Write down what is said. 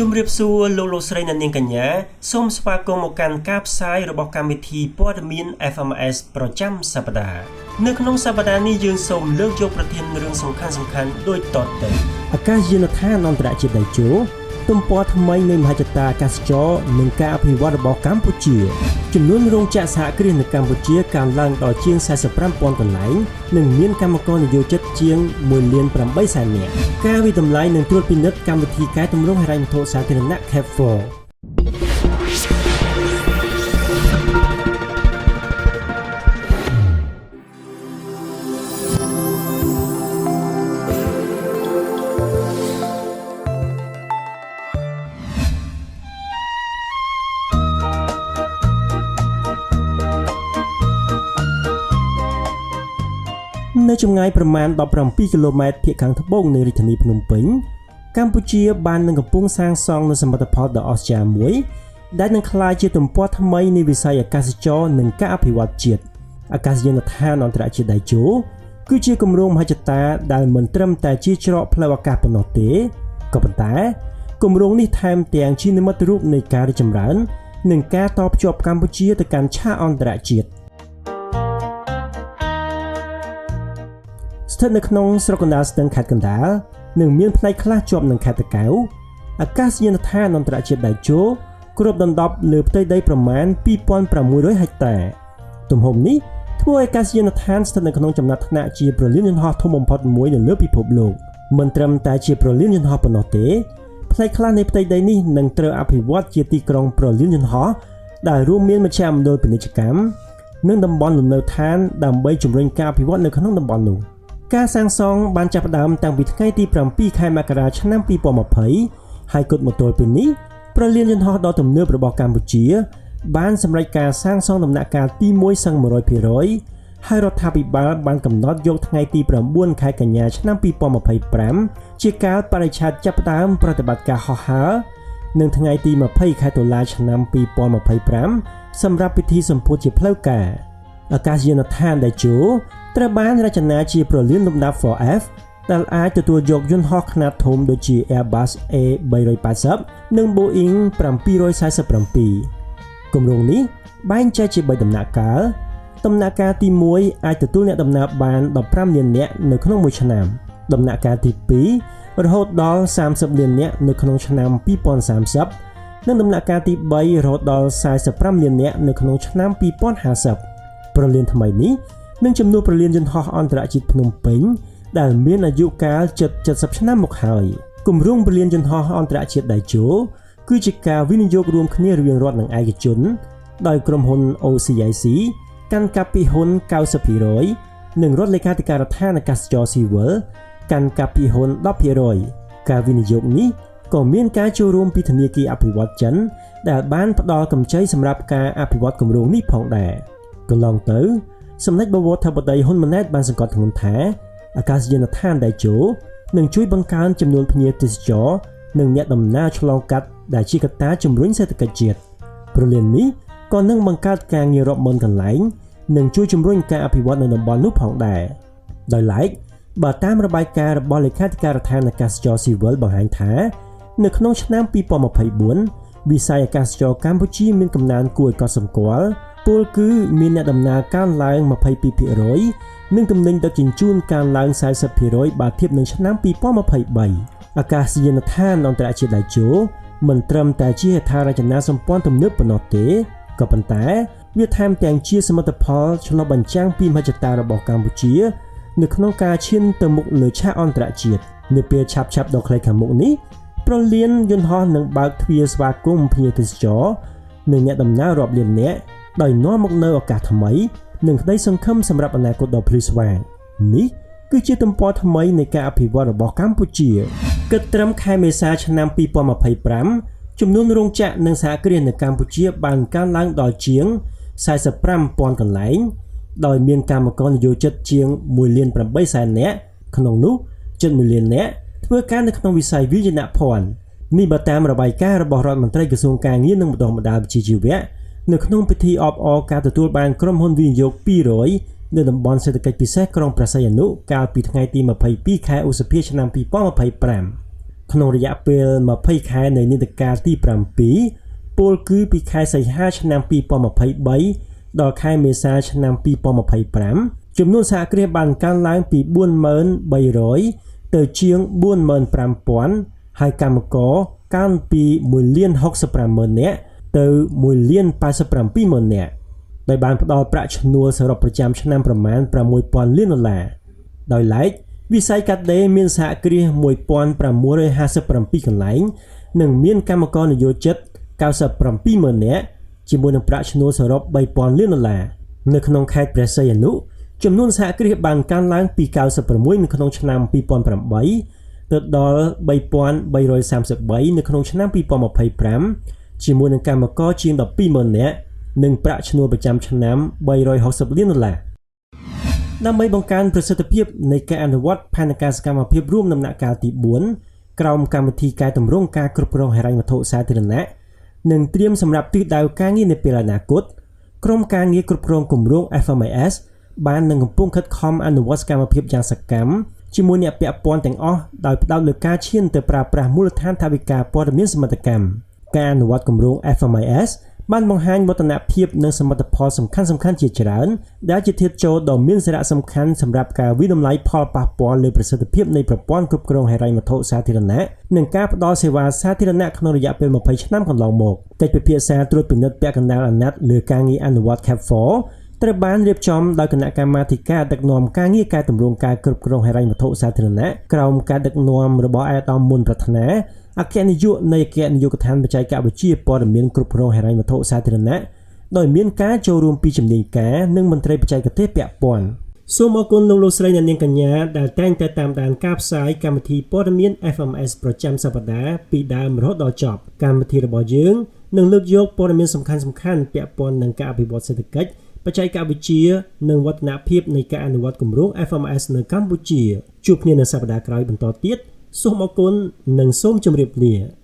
ជំរាបសួរលោកស្រីអ្នកនាងកញ្ញាសូមស្វាគមន៍មកកាន់ការផ្សាយរបស់កម្មវិធីព័ត៌មាន FMS ប្រចាំសប្តាហ៍នៅក្នុងសប្តាហ៍នេះយើងសូមលើកយកប្រធានរឿងសំខាន់ៗដូចតទៅអាកាសយានដ្ឋានអន្តរជាតិដៃជោទំព័រថ្មីនៃមហិច្ឆតាអាកាសចរនិងការអភិវឌ្ឍរបស់កម្ពុជាចំនួនរោងចក្រសហគ្រាសនៅកម្ពុជាកើនឡើងដល់ជាង 45,000 កន្លែងនិងមានកម្មករនិយោជិតជាង 1,800,000 នាក់ការវិតម្លៃនិងត្រួតពិនិត្យកម្មវិធីកែតម្រង់ហិរញ្ញវត្ថុសាធារណៈ CAP4នៅចម្ងាយប្រមាណ 17 គីឡូម៉ែត្រភាគខាងត្បូងនៃរាជធានីភ្នំពេញកម្ពុជាបាននឹងកំពុងសាងសង់នូវសមិទ្ធផលដ៏អស្ចារ្យមួយដែលនឹងក្លាយជាទំព័រថ្មីនៃវិស័យអាកាសចរនិងការអភិវឌ្ឍជាតិអាកាសយានដ្ឋានអន្តរជាតិដៃជោគឺជាគម្រោងមហិច្ឆតាដែលមិនត្រឹមតែជាច្រកផ្លូវអាកាសប៉ុណ្ណោះទេក៏ប៉ុន្តែគម្រោងនេះថែមទាំងជានិមិត្តរូបនៃការរីកចម្រើននិងការតភ្ជាប់កម្ពុជាទៅកាន់ឆាកអន្តរជាតិស្ថិតនៅក្នុងស្រុកកណ្ដាលស្ទឹងខេត្តកណ្ដាលនិងមានផ្នែកខ្លះជាប់នឹងខេត្តតាកែវអាកាសយានដ្ឋានអន្តរជាតិដៃជោគ្របដណ្ដប់លើផ្ទៃដីប្រមាណ 2,600 ហិកតាទំហំនេះធ្វើឲ្យអាកាសយានដ្ឋានស្ថិតនៅក្នុងចំណាត់ថ្នាក់ជាព្រលានយន្តហោះធំបំផុតមួយនៅលើពិភពលោកមិនត្រឹមតែជាព្រលានយន្តហោះប៉ុណ្ណោះទេផ្នែកខ្លះនៃផ្ទៃដីនេះនឹងត្រូវអភិវឌ្ឍជាទីក្រុងព្រលានយន្តហោះដែលរួមមានមជ្ឈមណ្ឌលពាណិជ្ជកម្មនិងតំបន់លំនៅឋានដើម្បីជំរុញការអភិវឌ្ឍនៅក្នុងតំបន់នោះការសាងសង់បានចាប់ផ្ដើមតាំងពីថ្ងៃទី 7 ខែមករាឆ្នាំ 2020 ហើយគិតមកទល់ពេលនេះព្រលានយន្តហោះដ៏ទំនើបរបស់កម្ពុជាបានសម្រេចការសាងសង់ដំណាក់កាលទី 1 សឹង 100% ហើយរដ្ឋាភិបាលបានកំណត់យកថ្ងៃទី 9 ខែកញ្ញាឆ្នាំ 2025 ជាកាលបរិច្ឆេទចាប់ផ្ដើមប្រតិបត្តិការហោះហើរនិងថ្ងៃទី 20 ខែតុលាឆ្នាំ 2025 សម្រាប់ពិធីសម្ពោធជាផ្លូវការអាកាសយានដ្ឋានដៃជោត្រូវបានរចនាជាព្រលានលំដាប់ 4F ដែលអាចទទួលយកយន្តហោះខ្នាតធំដូចជា Airbus A380 និង Boeing 747 គម្រោងនេះបែងចែកជា 3 ដំណាក់កាលដំណាក់កាលទី 1 អាចទទួលអ្នកដំណើរបាន 15 លាននាក់នៅក្នុងមួយឆ្នាំដំណាក់កាលទី 2 រហូតដល់ 30 លាននាក់នៅក្នុងឆ្នាំ 2030 និងដំណាក់កាលទី 3 រហូតដល់ 45 លាននាក់នៅក្នុងឆ្នាំ 2050 ព្រលានថ្មីនេះនឹងជំនួសព្រលានយន្តហោះអន្តរជាតិភ្នំពេញដែលមានអាយុកាលជិត70ឆ្នាំមកហើយគម្រោងព្រលានយន្តហោះអន្តរជាតិដៃជោគឺជាការវិនិយោគរួមគ្នារវាងរដ្ឋនិងឯកជនដោយក្រុមហ៊ុន OCIC កាន់កាប់ពីហ៊ុន 90% និងរដ្ឋលេខាធិការដ្ឋានអាកាសចរស៊ីវិលកាន់កាប់ពីហ៊ុន 10% ការវិនិយោគនេះក៏មានការចូលរួមពីធនាគារអភិវឌ្ឍន៍ចិនដែលបានផ្ដល់កម្ចីសម្រាប់ការអភិវឌ្ឍគម្រោងនេះផងដែរកន្លងទៅសម្ដេចបវរធិបតីហ៊ុនម៉ាណែតបានសង្កត់ធ្ងន់ថាអាកាសយានដ្ឋានដៃជោនឹងជួយបង្កើនចំនួនភ្ញៀវទេសចរនិងអ្នកដំណើរឆ្លងកាត់ដែលជាកត្តាជំរុញសេដ្ឋកិច្ចជាតិព្រលាននេះក៏នឹងបង្កើតការងាររាប់ម៉ឺនកន្លែងនិងជួយជំរុញការអភិវឌ្ឍនៅតំបន់នោះផងដែរដោយឡែកបើតាមរបាយការណ៍របស់លេខាធិការដ្ឋានអាកាសចរស៊ីវិលបង្ហាញថានៅក្នុងឆ្នាំ 2024 វិស័យអាកាសចរកម្ពុជាមានកំណើនគួរឲ្យកត់សម្គាល់ពលគឺមានអ្នកដំណើរកើនឡើង 22% និងទំនិញដឹកជញ្ជូនកើនឡើង 40% បើធៀបនឹងឆ្នាំ 2023 អាកាសយានដ្ឋានអន្តរជាតិដៃជោមិនត្រឹមតែជាហេដ្ឋារចនាសម្ព័ន្ធទំនើបប៉ុណ្ណោះទេក៏ប៉ុន្តែវាថែមទាំងជាសមិទ្ធផលឆ្លុះបញ្ចាំងពីមហិច្ឆតារបស់កម្ពុជានៅក្នុងការឈានទៅមុខលើឆាកអន្តរជាតិនៅពេលឆាប់ដ៏ខ្លីខាងមុខនេះព្រលានយន្តហោះនឹងបើកទ្វារស្វាគមន៍ភ្ញៀវទេសចរនិងអ្នកដំណើររាប់លាននាក់ដោយនាំមកនូវឱកាសថ្មីនិងក្តីសង្ឃឹមសម្រាប់អនាគតដ៏ភ្លឺស្វាងនេះគឺជាទំព័រថ្មីនៃការអភិវឌ្ឍរបស់កម្ពុជាគិតត្រឹមខែមេសាឆ្នាំ 2025 ចំនួនរោងចក្រនិងសហគ្រាសនៅកម្ពុជាបានកើនឡើងដល់ជាង 45,000 កន្លែងដោយមានកម្មករនិយោជិតជាង 1,800,000 នាក់ក្នុងនោះជិត 1 លាននាក់ធ្វើការនៅក្នុងវិស័យវិជ្ជាភ័ណ្ឌនេះបើតាមរបាយការណ៍របស់រដ្ឋមន្ត្រីក្រសួងការងារនិងបណ្ដុះបណ្ដាលវិជ្ជាជីវៈនៅក្នុងពិធីអបអរការទទួលបានក្រុមហ៊ុនវិនិយោគ 200 នៅតំបន់សេដ្ឋកិច្ចពិសេសក្រុងព្រះសីហនុកាលពីថ្ងៃទី 22 ខែឧសភាឆ្នាំ 2025 ក្នុងរយៈពេល20ខែនៃនីតិកាលទី7ពលគឺពីខែសីហាឆ្នាំ2023ដល់ខែមេសាឆ្នាំ2025ចំនួនសហគ្រាសបានកើនឡើងពី 43,300 ទៅជាង 45,000 ហើយកម្មករកើនពី 1,65,000 នាក់ទៅ 1,87,000 នាក់ដោយបានផ្ដល់ប្រាក់ឈ្នួលសរុបប្រចាំឆ្នាំប្រមាណ $6,000 លានដោយឡែកវិស័យកាត់ដេរមានសហគ្រាស 1,557 កន្លែងនិងមានកម្មករនិយោជិត 97,000 នាក់ជាមួយនឹងប្រាក់ឈ្នួលសរុប $3,000 លាននៅក្នុងខេត្តព្រះសីហនុចំនួនសហគ្រាសបានកើនឡើងពី96នៅក្នុងឆ្នាំ2008ទៅដល់ 3,333 នៅក្នុងឆ្នាំ2025ជាមួយនឹងកម្មករជាង 12,000 នាក់និងប្រាក់ឈ្នួលប្រចាំឆ្នាំ $360 លានដើម្បីបង្កើនប្រសិទ្ធភាពនៃការអនុវត្តផែនការសកម្មភាពរួមដំណាក់កាលទី4ក្រោមកម្មវិធីកែតម្រង់ការគ្រប់គ្រងហិរញ្ញវត្ថុសាធារណៈនិងត្រៀមសម្រាប់ទិសដៅការងារនាពេលអនាគតក្រុមការងារគ្រប់គ្រងគម្រោង FMIS បាននឹងកំពុងខិតខំអនុវត្តសកម្មភាពយ៉ាងសកម្មជាមួយអ្នកពាក់ព័ន្ធទាំងអស់ដោយផ្ដោតលើការឈានទៅប្រើប្រាស់មូលដ្ឋានថវិកាព័ត៌មានសមត្ថកម្មការអនុវត្តគម្រោង FMIS បានបង្ហាញមោទនភាពនិងសមិទ្ធផលសំខាន់ៗជាច្រើនដែលជាធាតុចូលដ៏មានសារៈសំខាន់សម្រាប់ការវិនិច្ឆ័យផលប៉ះពាល់លើប្រសិទ្ធភាពនៃប្រព័ន្ធគ្រប់គ្រងហិរញ្ញវត្ថុសាធារណៈនិងការផ្ដល់សេវាសាធារណៈក្នុងរយៈពេល20ឆ្នាំកន្លងមកកិច្ចពិភាក្សាត្រួតពិនិត្យពាក់កណ្ដាលអាណត្តិលើការងារអនុវត្ត CAP4 ត្រូវបានរៀបចំដោយគណៈកម្មាធិការដឹកនាំការងារកែតម្រង់ការគ្រប់គ្រងហិរញ្ញវត្ថុសាធារណៈក្រោមការដឹកនាំរបស់អាដាមមុនប្រាថ្នាអគ្គនាយកនៃអគ្គនាយកដ្ឋានបច្ចេកវិទ្យាព័ត៌មានគ្រប់គ្រងហិរញ្ញវត្ថុសាធារណៈដោយមានការចូលរួមពីជំនាញការនិងមន្ត្រីបច្ចេកទេសពាក់ព័ន្ធសូមអរគុណលោកស្រីអ្នកនាងកញ្ញាដែលតែងតែតាមដានការផ្សាយកម្មវិធីព័ត៌មាន FMS ប្រចាំសប្តាហ៍ពីដើមរហូតដល់ចប់កម្មវិធីរបស់យើងនឹងលើកយកព័ត៌មានសំខាន់ៗពាក់ព័ន្ធនឹងការអភិវឌ្ឍសេដ្ឋកិច្ចបច្ចេកវិទ្យានិងវឌ្ឍនភាពនៃការអនុវត្តគម្រោង FMS នៅកម្ពុជាជួបគ្នានៅសប្តាហ៍ក្រោយបន្តទៀតសូមអរគុណនិងសូមជម្រាបលា